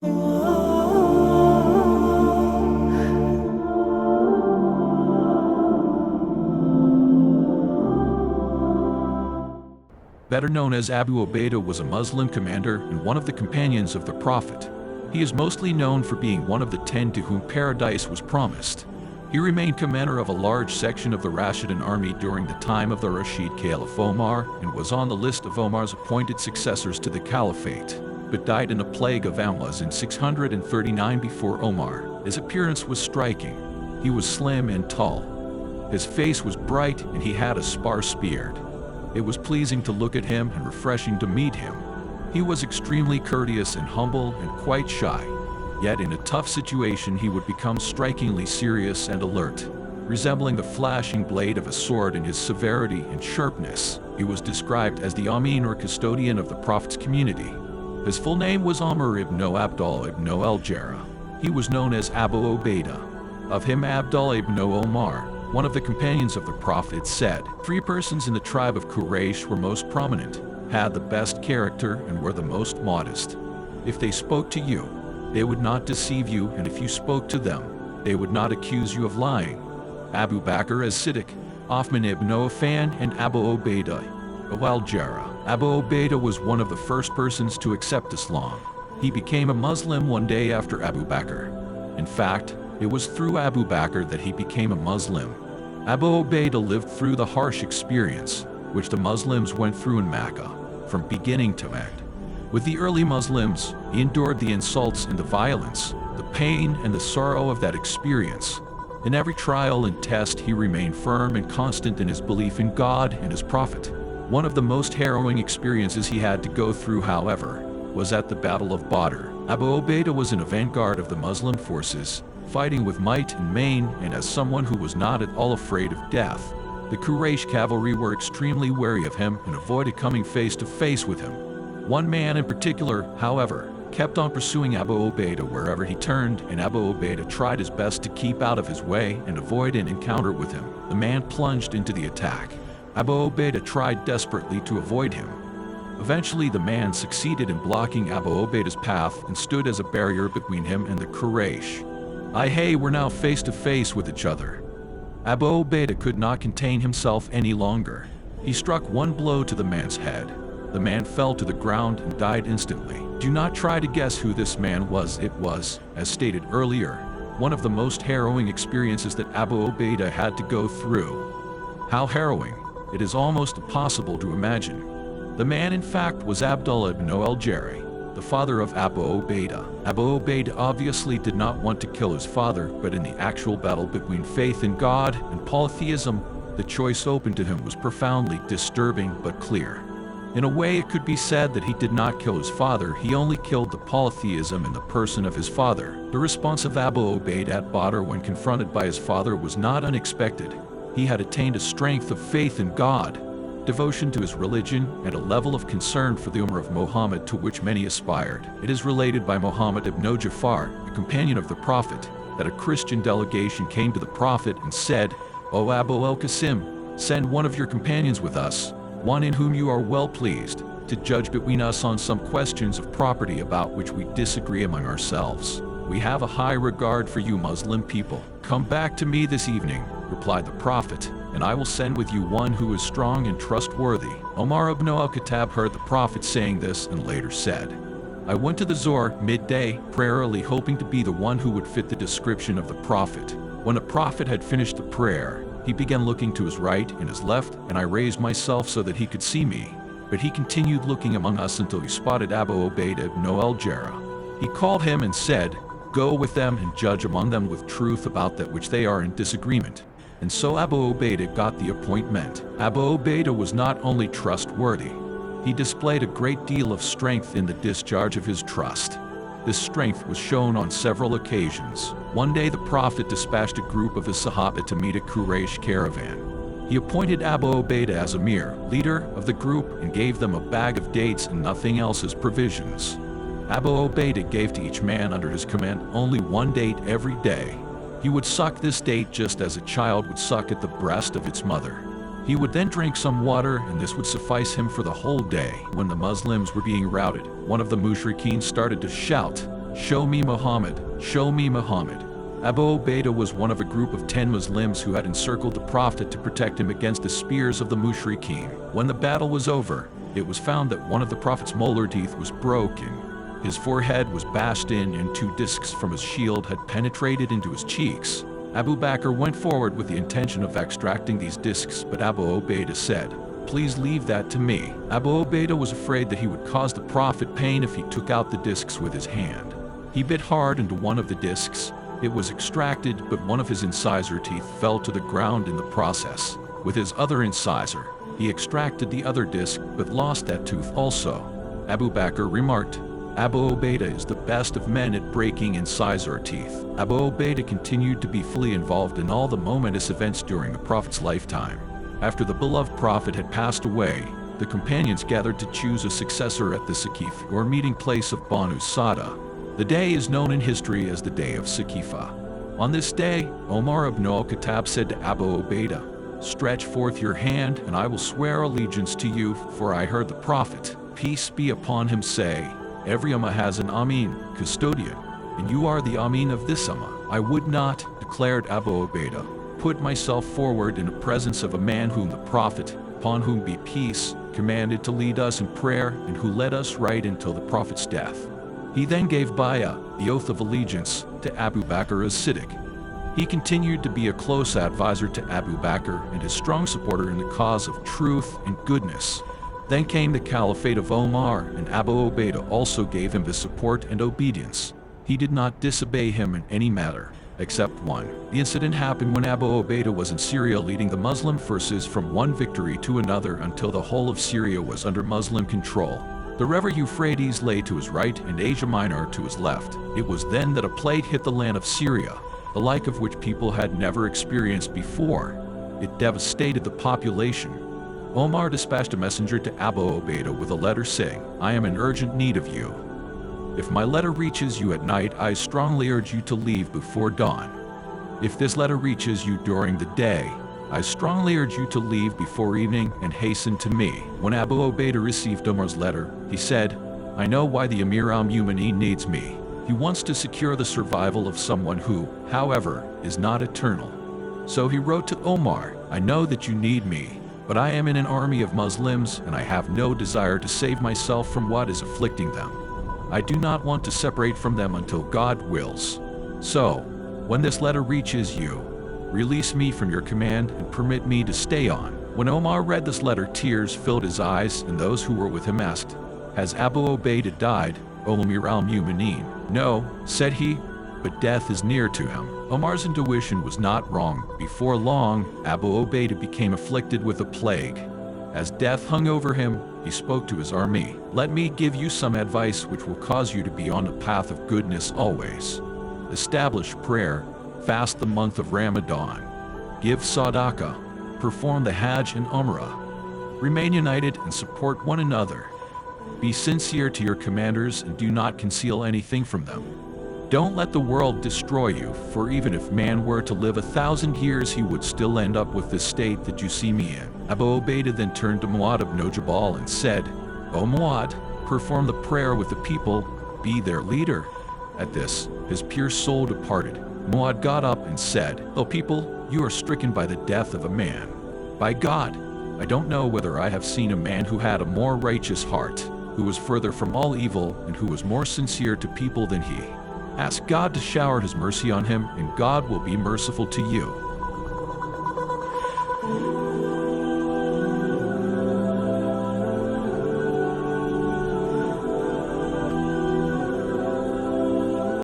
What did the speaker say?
Better known as Abu Ubaydah, was a Muslim commander and one of the companions of the Prophet. He is mostly known for being one of the 10 to whom paradise was promised. He remained commander of a large section of the Rashidun army during the time of the Rashid Caliph Omar and was on the list of Omar's appointed successors to the caliphate, but died in a plague of Amlas in 639 before Omar. His appearance was striking. He was slim and tall. His face was bright and he had a sparse beard. It was pleasing to look at him and refreshing to meet him. He was extremely courteous and humble and quite shy. Yet in a tough situation he would become strikingly serious and alert, resembling the flashing blade of a sword in his severity and sharpness. He was described as the Amin or custodian of the Prophet's community. His full name was Amr ibn Abdullah ibn al-Jarrah. He was known as Abu Ubaydah. Of him Abdullah ibn Omar, one of the companions of the Prophet, said, 3 persons in the tribe of Quraysh were most prominent, had the best character and were the most modest. If they spoke to you, they would not deceive you, and if you spoke to them, they would not accuse you of lying. Abu Bakr as-Siddiq, Uthman ibn Affan, and Abu Ubaydah al-Jarrah. Abu Ubaydah was one of the first persons to accept Islam. He became a Muslim one day after Abu Bakr. In fact, it was through Abu Bakr that he became a Muslim. Abu Ubaydah lived through the harsh experience, which the Muslims went through in Mecca, from beginning to end. With the early Muslims, he endured the insults and the violence, the pain and the sorrow of that experience. In every trial and test he remained firm and constant in his belief in God and his Prophet. One of the most harrowing experiences he had to go through, however, was at the Battle of Badr. Abu Ubaydah was in a vanguard of the Muslim forces, fighting with might and main, and as someone who was not at all afraid of death. The Quraysh cavalry were extremely wary of him and avoided coming face to face with him. One man in particular, however, kept on pursuing Abu Ubaydah wherever he turned, and Abu Ubaydah tried his best to keep out of his way and avoid an encounter with him. The man plunged into the attack. Abu Ubaydah tried desperately to avoid him. Eventually the man succeeded in blocking Abu Ubaydah's path and stood as a barrier between him and the Quraysh. Hey, we're now face to face with each other. Abu Ubaydah could not contain himself any longer. He struck one blow to the man's head. The man fell to the ground and died instantly. Do not try to guess who this man was. It was, as stated earlier, one of the most harrowing experiences that Abu Ubaydah had to go through. How harrowing, it is almost impossible to imagine. The man in fact was Abdullah ibn al-Jarrah, the father of Abu Ubaydah. Abu Ubaydah obviously did not want to kill his father, but in the actual battle between faith in God and polytheism, the choice open to him was profoundly disturbing but clear. In a way, it could be said that he did not kill his father, he only killed the polytheism in the person of his father. The response of Abu Ubaydah at Badr when confronted by his father was not unexpected. He had attained a strength of faith in God, devotion to his religion, and a level of concern for the Ummah of Muhammad to which many aspired. It is related by Muhammad ibn Jafar, a companion of the Prophet, that a Christian delegation came to the Prophet and said, "O Abu al-Qasim, send one of your companions with us, one in whom you are well pleased, to judge between us on some questions of property about which we disagree among ourselves. We have a high regard for you Muslim people. Come back to me this evening," replied the Prophet, "and I will send with you one who is strong and trustworthy." Omar ibn al-Khattab heard the Prophet saying this and later said, "I went to the Zohr midday prayer early, hoping to be the one who would fit the description of the Prophet. When the Prophet had finished the prayer, he began looking to his right and his left, and I raised myself so that he could see me. But he continued looking among us until he spotted Abu Ubaydah ibn al-Jarrah. He called him and said, 'Go with them and judge among them with truth about that which they are in disagreement.' And so Abu Ubaydah got the appointment. Abu Ubaydah was not only trustworthy, he displayed a great deal of strength in the discharge of his trust. This strength was shown on several occasions. One day the Prophet dispatched a group of his Sahaba to meet a Quraysh caravan. He appointed Abu Ubaydah as Amir, leader of the group, and gave them a bag of dates and nothing else as provisions. Abu Ubaydah gave to each man under his command only one date every day. He would suck this date just as a child would suck at the breast of its mother. He would then drink some water, and this would suffice him for the whole day. When the Muslims were being routed, one of the mushrikeen started to shout, "Show me Muhammad, show me Muhammad." Abu Ubaydah was one of a group of 10 Muslims who had encircled the Prophet to protect him against the spears of the mushrikeen. When the battle was over, it was found that one of the Prophet's molar teeth was broken. His forehead was bashed in and 2 discs from his shield had penetrated into his cheeks. Abu Bakr went forward with the intention of extracting these discs, but Abu Ubaydah said, "Please leave that to me." Abu Ubaydah was afraid that he would cause the Prophet pain if he took out the discs with his hand. He bit hard into one of the discs. It was extracted, but one of his incisor teeth fell to the ground in the process. With his other incisor, he extracted the other disc, but lost that tooth also. Abu Bakr remarked, "Abu Ubaydah is the best of men at breaking incisor teeth." Abu Ubaydah continued to be fully involved in all the momentous events during the Prophet's lifetime. After the beloved Prophet had passed away, the companions gathered to choose a successor at the Saqif, or meeting place of Banu Sada. The day is known in history as the Day of Saqifa. On this day, Omar ibn al-Khattab said to Abu Ubaydah, "Stretch forth your hand, and I will swear allegiance to you, for I heard the Prophet, peace be upon him, say, 'Every ummah has an Amin, custodian, and you are the Amin of this ummah.'" "I would not," declared Abu Ubaydah, "put myself forward in the presence of a man whom the Prophet, upon whom be peace, commanded to lead us in prayer and who led us right until the Prophet's death." He then gave bay'ah, the oath of allegiance, to Abu Bakr as-Siddiq. He continued to be a close advisor to Abu Bakr and his strong supporter in the cause of truth and goodness. Then came the Caliphate of Omar, and Abu Ubaydah also gave him his support and obedience. He did not disobey him in any matter, except one. The incident happened when Abu Ubaydah was in Syria leading the Muslim forces from one victory to another until the whole of Syria was under Muslim control. The river Euphrates lay to his right and Asia Minor to his left. It was then that a plague hit the land of Syria, the like of which people had never experienced before. It devastated the population. Omar dispatched a messenger to Abu Ubaydah with a letter saying, "I am in urgent need of you. If my letter reaches you at night, I strongly urge you to leave before dawn. If this letter reaches you during the day, I strongly urge you to leave before evening and hasten to me." When Abu Ubaydah received Omar's letter, he said, "I know why the Amir al-Mu'mineen needs me. He wants to secure the survival of someone who, however, is not eternal." So he wrote to Omar, "I know that you need me, but I am in an army of Muslims and I have no desire to save myself from what is afflicting them. I do not want to separate from them until God wills. So, when this letter reaches you, release me from your command and permit me to stay on." When Omar read this letter, tears filled his eyes, and those who were with him asked, "Has Abu Ubaydah died, O Amir al-Mu'mineen?" "No," said he, "but death is near to him." Omar's intuition was not wrong. Before long, Abu Ubaydah became afflicted with a plague. As death hung over him, he spoke to his army, "Let me give you some advice which will cause you to be on the path of goodness always. Establish prayer, fast the month of Ramadan, give sadaqah, perform the Hajj and Umrah, remain united and support one another. Be sincere to your commanders and do not conceal anything from them. Don't let the world destroy you, for even if man were to live 1,000 years, he would still end up with the state that you see me in." Abu Ubaydah then turned to Mu'adh ibn Jabal and said, "O Mu'adh, perform the prayer with the people, be their leader." At this, his pure soul departed. Mu'adh got up and said, "O people, you are stricken by the death of a man. By God, I don't know whether I have seen a man who had a more righteous heart, who was further from all evil, and who was more sincere to people than he. Ask God to shower his mercy on him, and God will be merciful to you."